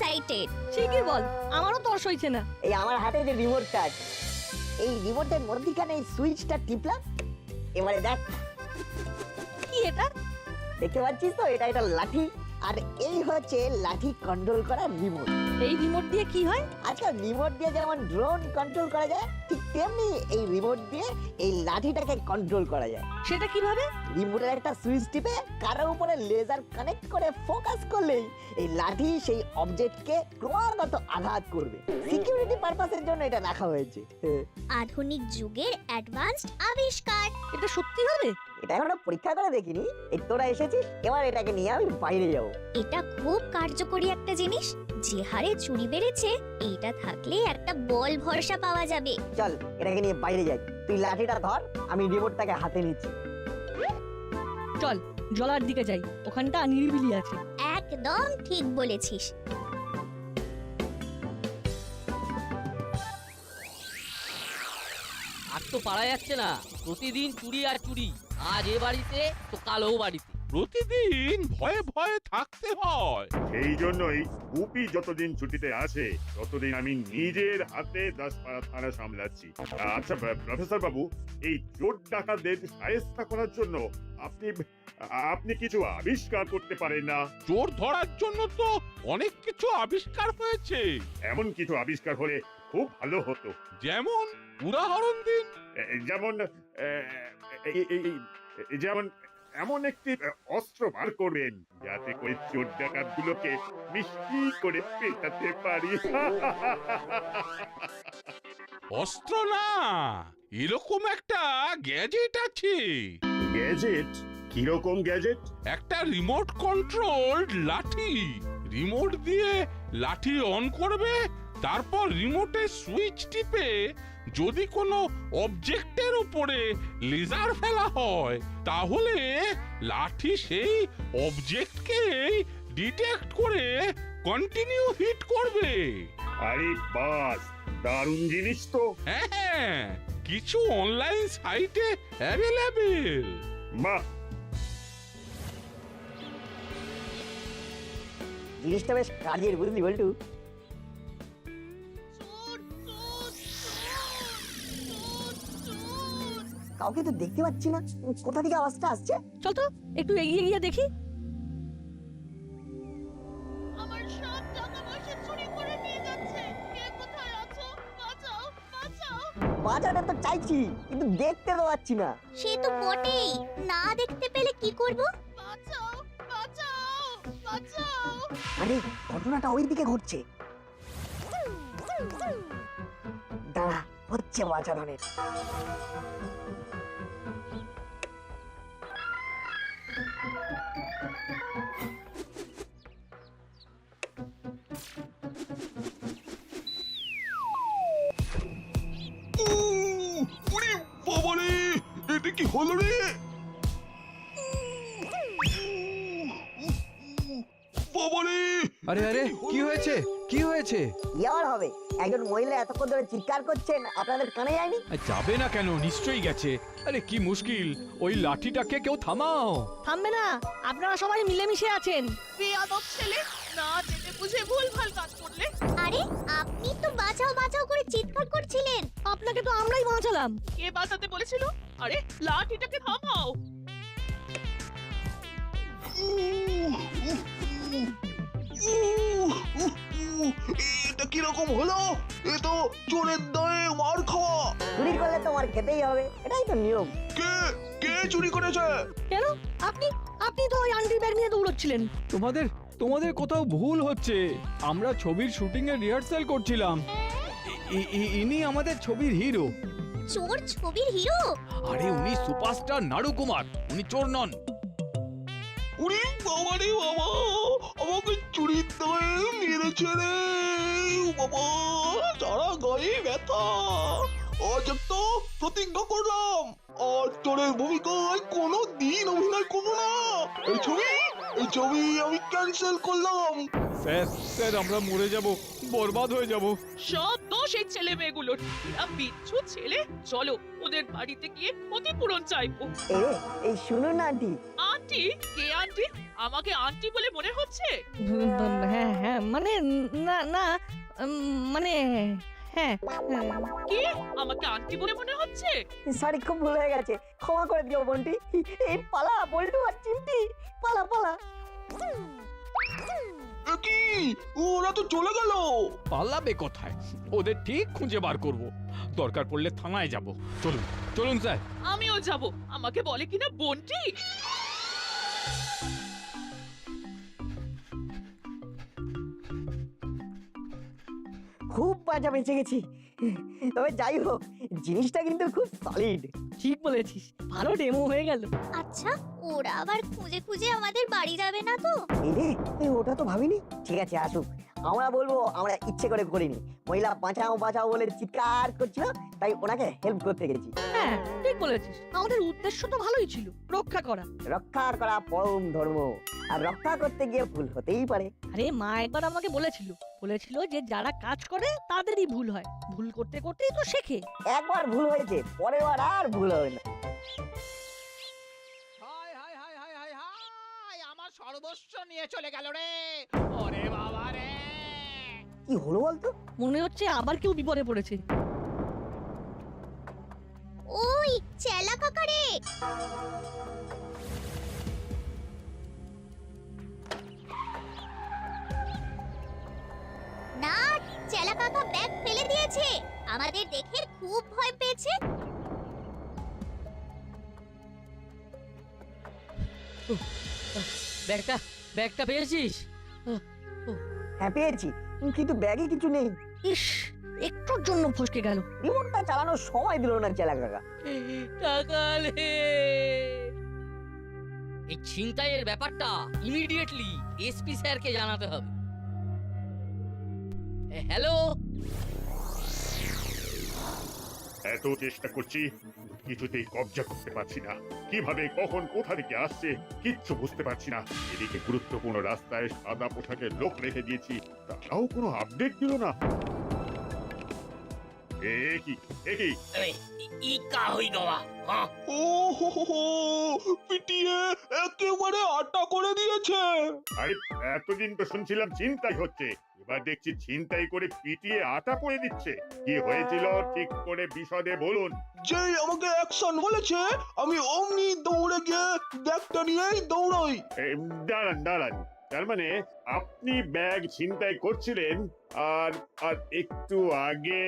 Excited. ঠিকই বল, আমারও তর্স হইছে না। এই আমার হাতে যে রিমোটটা আছে, এই রিমোটের মধ্যিখানে এই সুইচটা টিপলাম, এবারে দেখ কি এটা? দেখতে পাচ্ছিস তো, এটা একটা লাঠি, আর এই হচ্ছে লাঠি কন্ট্রোল করার রিমোট। এই রিমোট দিয়ে কি হয়? আজকাল রিমোট দিয়ে যেমন ড্রোন কন্ট্রোল করা যায়, ঠিক তেমনি এই রিমোট দিয়ে এই লাঠিটাকে কন্ট্রোল করা যায়। সেটা কিভাবে? রিমোটের একটা সুইচ টিপে কারোর উপরে লেজার কানেক্ট করে ফোকাস করলেই এই লাঠি সেই অবজেক্টকে ক্রমাগত আঘাত করবে। সিকিউরিটি পারপাসের জন্য এটা রাখা হয়েছে। আধুনিক যুগের অ্যাডভান্সড আবিষ্কার। এটা সত্যি হবে? এটা এখনো পরীক্ষা করে দেখিনি, এই তোরা এসেছিস, এবার এটাকে নিয়ে আমি বাইরে যাবো। এটা খুব কার্যকরী একটা জিনিস। যে হারে চুরি বেড়েছে, এটা থাকলে একটা বল ভরসা পাওয়া যাবে। চল এটাকে নিয়ে বাইরে যাই, তুই লাঠিটা ধর, আমি রিমোটটাকে হাতে নিচ্ছি। চল জলার দিকে যাই, ওখানটা নিরিবিলি আছে। একদম ঠিক বলেছিস। আর তো পারা যাচ্ছে না, প্রতিদিন চুরি আর চুরি। আজ এ বাড়িতে তো কাল ও বাড়িতে। প্রতিদিন ভয়ে ভয়ে থাকতে হয়। এই জন্যই গুপি যতদিন ছুটিতে আছে ততদিন আমি নিজের হাতে 10 থানা সামলাচ্ছি। আচ্ছা প্রফেসর বাবু, এই চোর ডাকাতদের শায়েস্তা করার জন্য আপনি আপনি কিছু আবিষ্কার করতে পারেন না? চোর ধরার জন্য তো অনেক কিছু আবিষ্কার হয়েছে। এমন কিছু আবিষ্কার হলে খুব ভালো হতো। যেমন উদাহরণ দিন। যেমন যেমন এমন একটি অস্ত্র বার করবেন যাতে করে চোর ডাকাত গুলোকে মিষ্টি করে পেটাতে পারি। অস্ত্র না, এরকম একটা গ্যাজেট আছে। গ্যাজেট? কিরকম গ্যাজেট? একটা রিমোট কন্ট্রোল লাঠি। রিমোট দিয়ে লাঠি অন করবে, তারপর রিমোটের সুইচ টিপে যদি কোনো অবজেক্টের উপরে লেজার ফেলা হয়, তাহলে লাঠি সেই অবজেক্টকেই ডিটেক্ট করে কন্টিনিউ হিট করবে। আরে বাস, দারুণ জিনিস তো। হ্যাঁ, কিছু অনলাইন সাইটে অ্যাভেলেবেল। বাহ, জিনিসটা বেশ কাজের, বুঝলি বল্টু? কাউকে তো দেখতে পাচ্ছি না, কোথা থেকে আওয়াজটা আসছে? চল তো একটু এগিয়ে গিয়ে দেখি। আমার সব টাকা পয়সা চুরি করে নিয়ে যাচ্ছে। কে কোথায় আছো? বাঁচাও, বাঁচাও। বাজারে তো চাইছি, কিন্তু দেখতে তো পাচ্ছি না। সে তো বটেই, না দেখতে পেলে কি করব? বাঁচাও, বাঁচাও, বাঁচাও। আরে ঘটনাটা ওই দিকে ঘটছে। দাঁড়া, হচ্ছে বাজারের। বাবারে, এটা কি হলো রে? বাবারে! আরে আরে, কি হয়েছে? কি হয়েছে? কি আর হবে, একজন মহিলা এতক্ষণ ধরে চিৎকার করছেন, আপনাদের কানে যায়নি? যাবে না কেন, নিশ্চয়ই গেছে। আরে কি মুশকিল, ওই লাঠিটাকে কেউ থামাও। থামবে না, আপনারা সবাই মিলেমিশে আছেন। বেয়াদব ছেলে, না জেনে বুঝে ভুলভাল কাজ করলে। আরে আপনি তো বাঁচাও বাঁচাও করে চিৎকার করছিলেন। আপনাকে তো আমরাই বাঁচালাম। কে বাঁচাতে বলেছিল? আরে লাঠিটাকে থামাও। এটা কিরকম হলো? এ তো চোরের দয়ে মার খাওয়া। চুরি করলে তোমার খেতেই হবে, এটাই তো নিয়ম। কে কে চুরি করেছে? কেন? আপনি আপনি তো ওই আন্টির ব্যাগ নিয়ে দৌড়চ্ছিলেন। তোমাদের তোমাদের কোথাও ভুল হচ্ছে। আমরা ছবির শুটিং এর রিহার্সাল করছিলাম। ইনি আমাদের ছবির হিরো। চোর ছবির হিরো? আরে উনি সুপারস্টার নাড়ু কুমার, উনি চোর নন। উনি বাবা রে বাবা, আমাকে চুরির দয়ে মেরেছে রে বাবা, সারা গায়ে ব্যথা। আজ তো প্রতিজ্ঞা করলাম, আর চোরের ভূমিকায় কোনো দিন অভিনয় করবো না। এই ছবি আমি ক্যান্সেল করলাম। স্যার স্যার আমরা মরে যাব, বরবাদ হয়ে যাব। সব দোষ এই ছেলে মেয়েগুলোর। এরা বিচ্ছু ছেলে। চলো ওদের বাড়িতে গিয়ে ক্ষতিপূরণ চাইবো। এই শুনুন না আন্টি, আন্টি? কে আন্টি? আমাকে আন্টি বলে মনে হচ্ছে? হ্যাঁ হ্যাঁ মানে না না মানে হ্যাঁ হ্যাঁ। কি আমাকে আন্টি বলে মনে হচ্ছে? সরি খুব ভুল হয়ে গেছে, ক্ষমা করে দিও বন্টি। এই পালা বল্টু আর চিমটি, পালা পালা। এ কি, ওরা তো চলে গেল। পালাবে কোথায়? ওদের ঠিক খুঁজে বার করব, দরকার পড়লে থানায় যাব। চলুন চলুন স্যার। আমিও যাব। আমাকে বলে কিনা বন্টি। খুব বাজা বেঁচে গেছি। তবে যাই হোক, জিনিসটা কিন্তু খুব সলিড। ঠিক বলেছিস, ভালো ডেমো হয়ে গেল। আচ্ছা, ওরা আবার খুঁজে খুঁজে আমাদের বাড়ি যাবে না তো? এই রে, ওটা তো ভাবিনি। ঠিক আছে আসুক, আমরা বলবো আমরা ইচ্ছে করে করিনি। মহিলা বাঁচাও বাঁচাও বলে চিৎকার করছিল, তাই ওনাকে হেল্প করতে গেছি। হ্যাঁ ঠিক বলেছিস, আমাদের উদ্দেশ্য তো ভালোই ছিল, রক্ষা করা। রক্ষা করা পরম ধর্ম, আর রক্ষা করতে গিয়ে ভুল হতেই পারে। আরে মা একবার আমাকে বলেছিল যে যারা কাজ করে তাদেরই ভুল হয়, ভুল করতে করতেই তো শেখে। একবার ভুল হয়েছে, পরের বার আর ভুল হবে না। হায় হায় হায় হায় হায় হায়, আমার সর্বস্ব নিয়ে চলে গেল রে। ওরে বাবা রে। কি হলো বলতো? মনে হচ্ছে আবার কেউ বিপদে পড়েছে। ওই চেলা কাকা রে! না, চেলা কাকা ব্যাগ ফেলে দিয়েছে। আমাদের দেখে খুব ভয় পেয়েছে। ব্যাগটা পেয়েছিস? হ্যাঁ পেয়েছি, কিন্তু ব্যাগে কিছু নেই। ইস, একটুর জন্য ফসকে গেল। রিমোটটা চালানোর সময় দিল না চেলা কাকা। টাকালে এই ছিনতাইয়ের ব্যাপারটা ইমিডিয়েটলি এসপি স্যারকে জানাতে হবে। হ্যালো, এত চেষ্টা করছি, কিছুতেই কবজা করতে পারছি না। কিভাবে কখন কোথা থেকে আসছে কিচ্ছু বুঝতে পারছি না। এদিকে গুরুত্বপূর্ণ রাস্তায় সাদা পোশাকের লোক রেখে দিয়েছি, তারাও কোনো আপডেট দিল না। কি ই কা হই গওয়া। হ্যাঁ, ও হো, পিটিয়ে একেবারে আটা করে দিয়েছে। আরে এতদিন তো শুনছিলাম ছিনতাই হচ্ছে, এবার দেখছি ছিনতাই করে পিটিয়ে আটা করে দিচ্ছে। কি হয়েছিল ঠিক করে বিশদে বলুন। যেই আমাকে অ্যাকশন বলেছে, আমি অমনি দৌড়ে গিয়ে ব্যাগটা নিয়েই দৌড়াই। দাঁড়ান দাঁড়ান, তার মানে আপনি ব্যাগ ছিনতাই করছিলেন, আর আর একটু আগে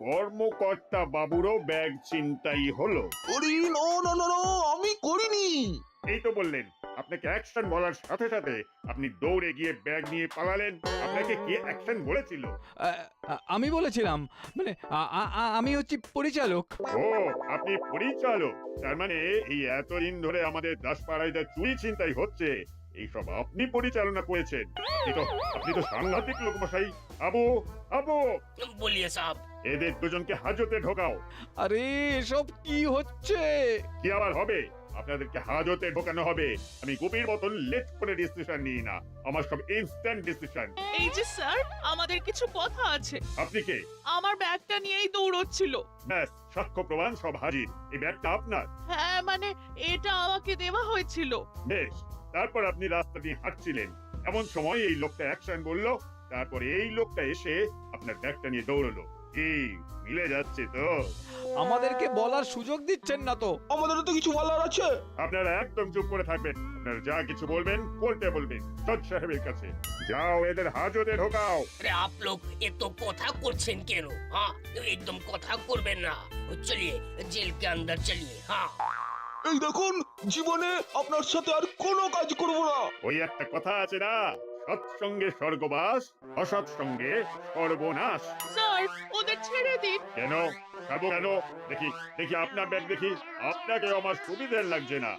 কর্মকর্তা বাবুরও ব্যাগ ছিনতাই হলো। করি না না না না, আমি করিনি। এই তো বললেন, আপনাকে অ্যাকশন বলার সাথে সাথে আপনি দৌড়ে গিয়ে ব্যাগ নিয়ে পালালেন। আপনাকে কে অ্যাকশন বলেছিল? আমি বলেছিলাম, মানে আমি হচ্ছি পরিচালক। ও, আপনি পরিচালক। তার মানে এই এতদিন ধরে আমাদের দাসপাড়ায় যা চুরি ছিনতাই হচ্ছে, এইসব আপনি পরিচালনা করেছেন। আপনি তো সাংঘাতিক লোক মশাই। আবু আবু, বলিয়ে সাহেব, এদের দুজনকে হাজতে ঢোকাও। আরে এসব কি হচ্ছে? কি আবার হবে? আপনাদেরকে হাজতে ঢোকানো হবে। আমি গুপির মতন লেট করে ডিসিশন নিই না, আমার সব ইনস্ট্যান্ট ডিসিশন। এই যে স্যার, আমাদের কিছু কথা আছে। আপনি কে? আমার ব্যাগটা নিয়েই দৌড়চ্ছিল। ব্যাস, সাক্ষ্য প্রমাণ সব হাজির। এই ব্যাগটা আপনার? হ্যাঁ মানে এটা আমাকে দেওয়া হয়েছিল। বেশ, তারপর আপনি রাস্তা দিয়ে হাঁটছিলেন, এমন সময় এই লোকটা অ্যাকশন বললো, তারপরে এই লোকটা এসে আপনার ব্যাগটা নিয়ে দৌড়লো। কি মিলে যাচ্ছে তো? আমাদেরকে বলার সুযোগ দিচ্ছেন না তো। আমাদের তো কিছু বলার আছে। আপনারা একদম চুপ করে থাকবেন। আপনারা যা কিছু বলবেন কোর্টে বলবেন, জজ সাহেবের কাছে। যাও, এদের হাজতে ঢোকাও। अरे आप लोग ये तो কথা করছেন কেন? हाँ, एकदम কথা করবেন না। চলিয়ে জেল के अंदर चलिए। हाँ, এই দেখুন, জীবনে আপনার সাথে আর কোনো কাজ করব না। ওই একটা কথা আছে না, সৎসঙ্গে স্বর্গবাস, অসৎ সঙ্গে সর্বনাশ। স্যার ওদের ছেড়ে দিন। কেন খাবো কেন? দেখি দেখি আপনার ব্যাগ দেখি। আপনাকে আমার সুবিধের লাগছে না।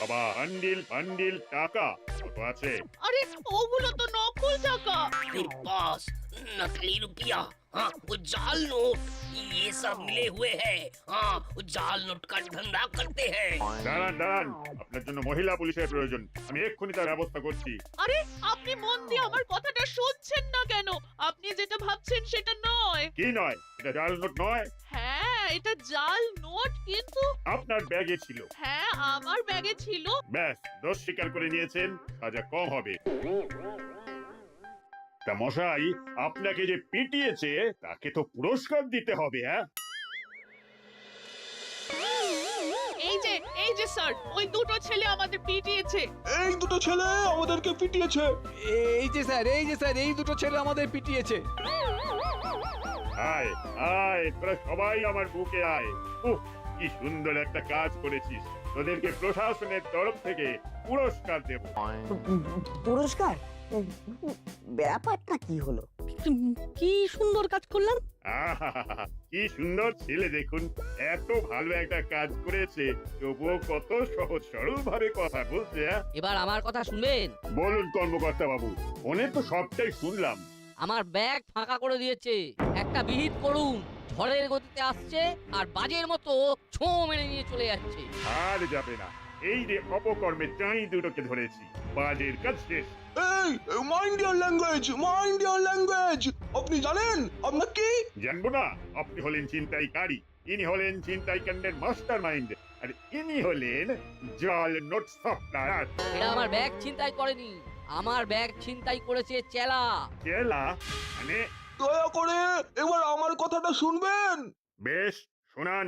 বাবা, বান্ডিল বান্ডিল টাকা কত আছে? আরে ওগুলো তো নকল টাকা। बॉस नकली रुपया हाँ वो जाल नोट ये सब मिले हुए हैं। हाँ वो जाल नोट का धंधा करते हैं। দাঁড়ান দাঁড়ান, আপনার জন্য মহিলা পুলিশের প্রয়োজন। আমি এক্ষুনি তার ব্যবস্থা করছি। আরে আপনি মন দিয়ে আমার কথাটা শুনছেন না কেন? আপনি যেটা ভাবছেন সেটা নয়। কি নয়? এটা জাল নোট নয়, হ্যাঁ এটা জাল নোট, কিন্তু আপনার ব্যাগে ছিল। হ্যাঁ আমার ব্যাগে ছিল। ব্যাস, দোষ স্বীকার করে নিয়েছেন, সাজা কম হবে। তা মশাই, আপনাকে যে পিটিয়েছে তাকে তো পুরস্কার দিতে হবে। হ্যাঁ, এই যে স্যার, ওই দুটো ছেলে আমাদের পিটিয়েছে। এই দুটো ছেলে আমাদেরকে পিটিয়েছে। এই যে স্যার, এই দুটো ছেলে আমাদের পিটিয়েছে। আয় আয়, তোরা সবাই আমার বুকে আয়। উহ, কি সুন্দর একটা কাজ করেছিস। তোদেরকে প্রশাসনের তরফ থেকে পুরস্কার দেব। পুরস্কার? ব্যাপারটা কি হলো? কি সুন্দর কাজ করলাম। আহাহাহা, কি সুন্দর ছেলে দেখুন, এত ভালো একটা কাজ করেছে, তবুও কত সহজ সরল ভাবে কথা বলছে। হ্যাঁ? এবার আমার কথা শুনবেন। বলুন কর্মকর্তা বাবু, ফোনে তো সবটাই শুনলাম। আমার ব্যাগ ফাঁকা করে দিয়েছে। একটা বিহিত করুন, ঝড়ের গতিতে আসছে আর বাজের মতো ছো মেরে নিয়ে চলে যাচ্ছে। আর যাবে না, এই যে অপকর্মে চাই দুটোকে ধরেছি, বাজের কাজ শেষ। এই mind your language, mind your language. আপনি জানেন আপনার কি? জানবো না? আপনি হলেন ছিনতাইকারী, ইনি হলেন ছিনতাইকাণ্ডের মাস্টার মাইন্ড, আর ইনি হলেন জাল নোট সাপ্লায়ার। এরা আমার ব্যাগ ছিনতাই করেনি, আমার ব্যাগ ছিনতাই করেছে চেলা। চেলা মানে? দয়া করে এবার আমার কথাটা শুনবেন। বেশ, শোনান।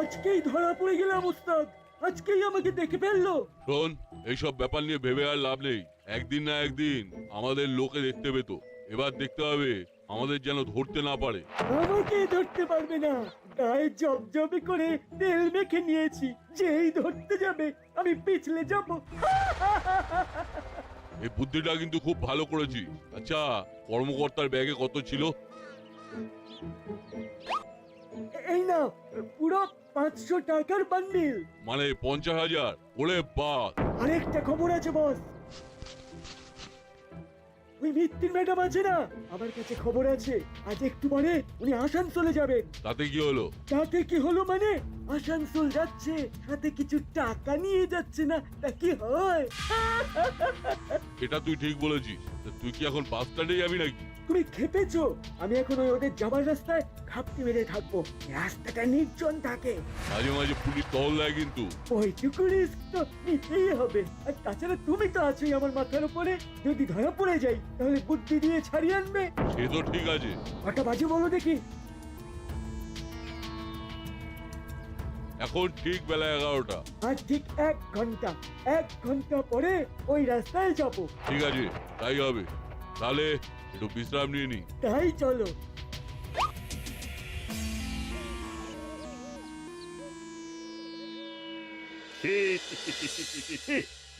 আজকেই ধরা পড়ে গেলাম ওস্তাদ, আজকেই আমাকে দেখে ফেললো। শোন, এইসব ব্যাপার নিয়ে ভেবে আর লাভ নেই। একদিন না একদিন আমাদের লোকে দেখতে পেতো, এবার দেখতে হবে আমাদের যেন ধরতে না পারে। আমাকে ধরতে পারবে না, গায়ে জবজবে করে তেল মেখে নিয়েছি, যেই ধরতে যাবে আমি পিছলে যাব। এই বুদ্ধিটা কিন্তু খুব ভালো করেছি। আচ্ছা, কর্মকর্তার ব্যাগে কত ছিল? এই না, পুরো 500 টাকার বান্ডিল। মানে 50,000? ওরে বাস! আরেকটা খবর আছে বস, ওই মিত্তির ম্যাডাম আছে না, আমার কাছে খবর আছে আজ একটু পরে উনি আসানসোলে যাবেন। তাতে কি হলো? তাতে কি হলো মানে, আসানসোল যাচ্ছে, সাথে কিছু টাকা নিয়ে যাচ্ছে না, তা কি হয়? এটা তুই ঠিক বলেছিস। তা তুই কি এখন বাস স্ট্যান্ডে যাবি নাকি? তুমি খেপেছো? আমি এখন ওই ওদের যাবার রাস্তায় খাপটি মেরে থাকবো, রাস্তাটা নির্জন থাকে। মাঝে মাঝে পুলিশ টহল দেয় কিন্তু। ওইটুকু রিস্ক তো নিতেই হবে, আর তাছাড়া তুমি তো আছোই আমার মাথার উপরে, যদি ধরা পড়ে যাই তাহলে বুদ্ধি দিয়ে ছাড়িয়ে আনবে। সে তো ঠিক আছে। কটা বাজে বলো দেখি? এখন ঠিক বেলা 11টা। আর ঠিক 1 ঘন্টা পরে ওই রাস্তায় যাবো। ঠিক আছে, তাই হবে। তাহলে একটু বিশ্রাম নিয়ে নি। তাই চলো।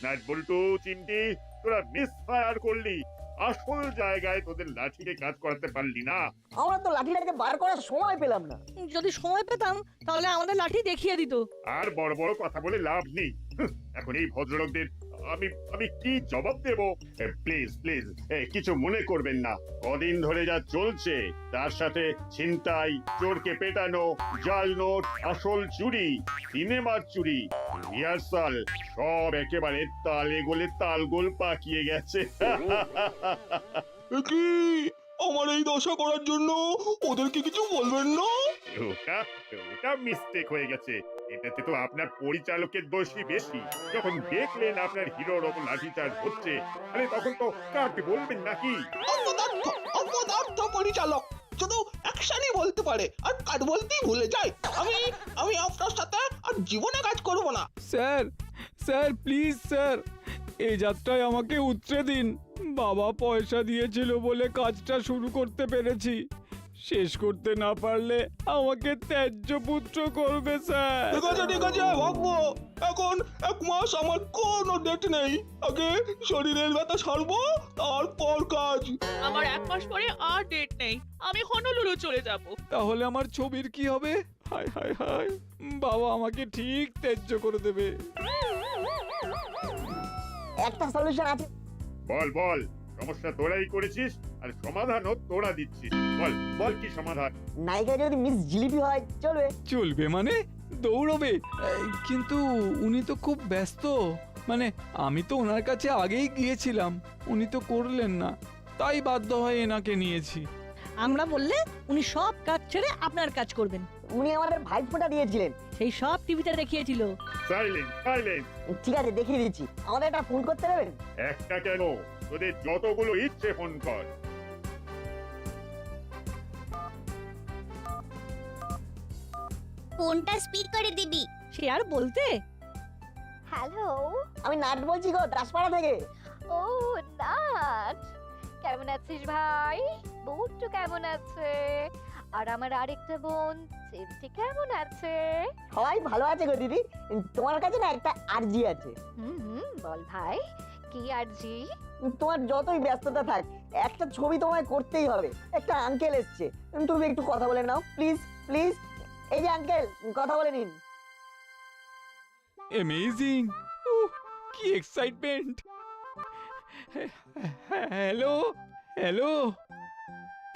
নাট বল্টু, চিমটি, তোরা মিস ফায়ার করলি। আসল জায়গায় তোদের লাঠিকে কাজ করাতে পারলি না। আমরা তো লাঠিটাকে বার করার সময় পেলাম না। যদি সময় পেতাম তাহলে আমাদের লাঠি দেখিয়ে দিত। আর বড় বড় কথা বলে লাভ নেই। এখন এই ভদ্রলোকদের আমি কি জবাব দেব? প্লিজ প্লিজ কিছু মনে করবেন না। কদিন ধরে যা চলছে তার সাথে ছিনতাই, চোরকে পেটানো, জাল নোট, আসল চুরি, সিনেমার চুরি, রিহার্সাল সব একেবারে তালে গোলে তালগোল পাকিয়ে গেছে। কি আমার এই দশা করার জন্য ওদেরকে কিছু বলবেন না? ওটা মিস্টেক হয়ে গেছে। এটাতে তো আপনার পরিচালকের দোষই বেশি। যখন দেখলেন আপনার হিরোর ওপর লাঠিচার্জ হচ্ছে, আরে তখন তো কাট বলবেন নাকি? অপদার্থ পরিচালক শুধু অ্যাকশনই বলতে পারে আর কাট বলতেই ভুলে যায়। আমি আপনার সাথে আর জীবনে কাজ করব না। স্যার প্লিজ স্যার, এই যাত্রায় আমাকে উতরে দিন। বাবা পয়সা দিয়েছিল বলে কাজটা শুরু করতে পেরেছি, শেষ করতে না পারলে আমাকে ত্যায্য পুত্র করবে স্যার। ঠিক আছে ভাববো। এখন 1 মাস আমার কোনো ডেট নেই, আগে শরীরের ব্যথা সারবো তারপর কাজ। আমার 1 মাস পরে আর ডেট নেই, আমি হনুলুলু চলে যাব। তাহলে আমার ছবির কি হবে? হায় হায় হায়, বাবা আমাকে ঠিক ত্যায্য করে দেবে। একটা সলিউশন আছে। বল বল, সমস্যা তোরাই করেছিস আর সমাধানও তোরা দিচ্ছিস। বল বল কি সমাধান? নায়িকা যদি মিস জিলিপি হয় চলবে? চলবে মানে দৌড়বে। কিন্তু উনি তো খুব ব্যস্ত, মানে আমি তো ওনার কাছে আগেই গিয়েছিলাম, উনি তো করলেন না, তাই বাধ্য হয়ে এনাকে নিয়েছি। আমরা বললে উনি সব কাজ ছেড়ে আপনার কাজ করবেন। উনি আমাদের ভাইফোঁটা দিয়েছিলেন। সেই সব টিভিতে দেখিয়েছিল। Silent silent. ঠিক আছে, দেখিয়ে দিচ্ছি। আমাদের একটা ফোন করতে দেবেন? একটা কেন, তোদের যতগুলো ইচ্ছে ফোন কর। ফোনটা স্পিকারে দিবি। সে আর বলতে। হ্যালো। আমি নাট বলছি গো, দাসপাড়া থেকে। ও নাট, কেমন আছিস ভাই? বউটু কেমন আছে? আর আমার আরেকটা বোন চিমটি কেমন আছে? সবাই ভালো আছে গো দিদি। তোমার কাছে না একটা আরজি আছে। বল ভাই, কি আরজি? তোমার যতই ব্যস্ততা থাক, একটা ছবি তোমায় করতেই হবে। একটা আঙ্কেল এসছে, তুমি একটু কথা বলে নাও প্লিজ প্লিজ। এই যে আঙ্কেল, কথা বলে নিন। অ্যামেজিং, কি excitement. Hello hello,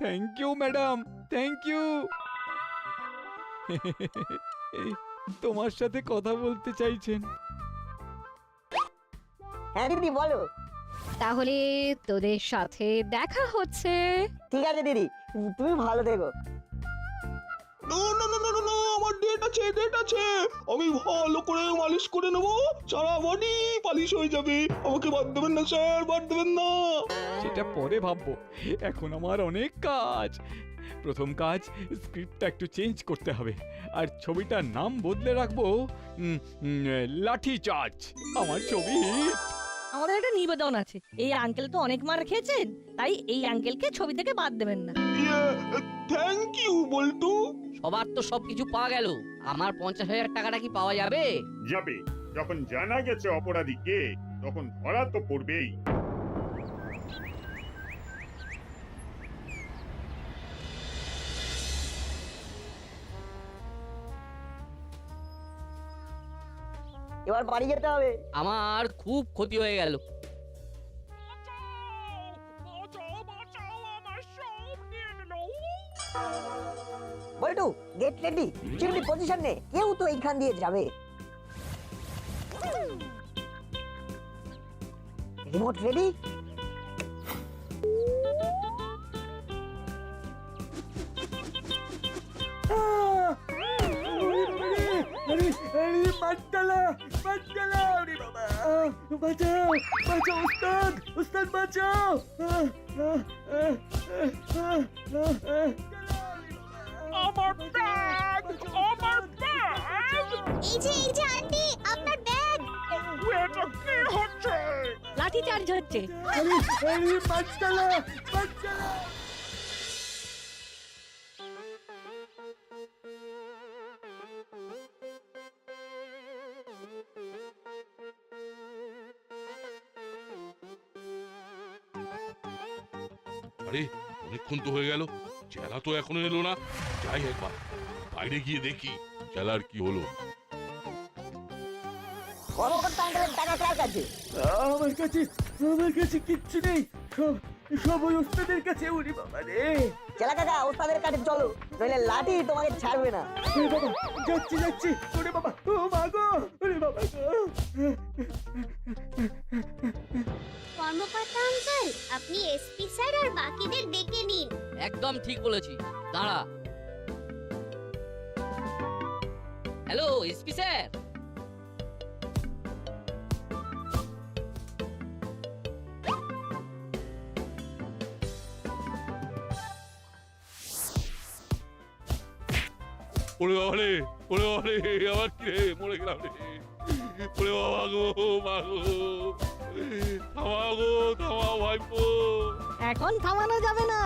thank you madam, thank you. তোমার সাথে কথা বলতে চাইছেন। হ্যাঁ দিদি বলো। তাহলে তোদের সাথে দেখা হচ্ছে। ঠিক আছে দিদি, তুমি ভালো থেকো। না না না না না না, আমার ডেট আছে, ডেট আছে। আমি ভালো করে মালিশ করে নেবো, সারা বডি পালিশ হয়ে যাবে। আমাকে বাদ দেবেন না স্যার, বাদ দেবেন না। সেটা পরে ভাববো, এখন আমার অনেক কাজ। প্রথম কাজ, স্ক্রিপ্টটা একটু চেঞ্জ করতে হবে, আর ছবিটার নাম বদলে রাখবো লাঠি চার্জ। আমার ছবি। আমাদের একটা নিবেদন আছে, এই আঙ্কেল তো অনেক মার খেয়েছেন, তাই এই আঙ্কেলকে ছবি থেকে বাদ দেবেন না। থ্যাংক ইউ বল্টু। সবার তো সবকিছু পাওয়া গেল, আমার 50,000 টাকাটা কি পাওয়া যাবে? যাবে, যখন জানা গেছে অপরাধী কে, তখন ধরা তো পড়বেই। এবার বাড়ি যেতে হবে। আমার খুব ক্ষতি হয়ে গেল। বল্টু, গেট রেডি, চিমনি পজিশন নে, কেউ তো এইখান দিয়ে যাবে। Remote ready. এই যে আন্টি, আপনার ব্যাগ। লাঠি চার্জ হচ্ছে। আরে অনেকক্ষণ তো হয়ে গেল, চেলা তো এখনো এলো না। যাই একবার বাইরে গিয়ে দেখি চেলার কি হলো। কর্মকর্তা আঙ্কেলের টাকা কার কাছে? আমার কাছে কিচ্ছু নেই, সব ওই ওস্তাদের কাছে। উনি বাবা রে। চেলা কাকা, ওস্তাদের কাছে চলো, নইলে লাঠি তোমাকে ছাড়বে না। বাবা, যাচ্ছি। ওরে বাবা, ও মা গো, ওরে বাবা গো। কর্মকর্তা আঙ্কেল, আপনি এসপি স্যার আর বাকিদের ডেকে নিন। একদম ঠিক বলেছি, দাঁড়া। Hello SP sir. ওরে বাবা রে, আবার কি রে, মরে গেলাম রে। ওরে বাবা গো, মা গো, থামাও ভাইপো। এখন থামানো যাবে না,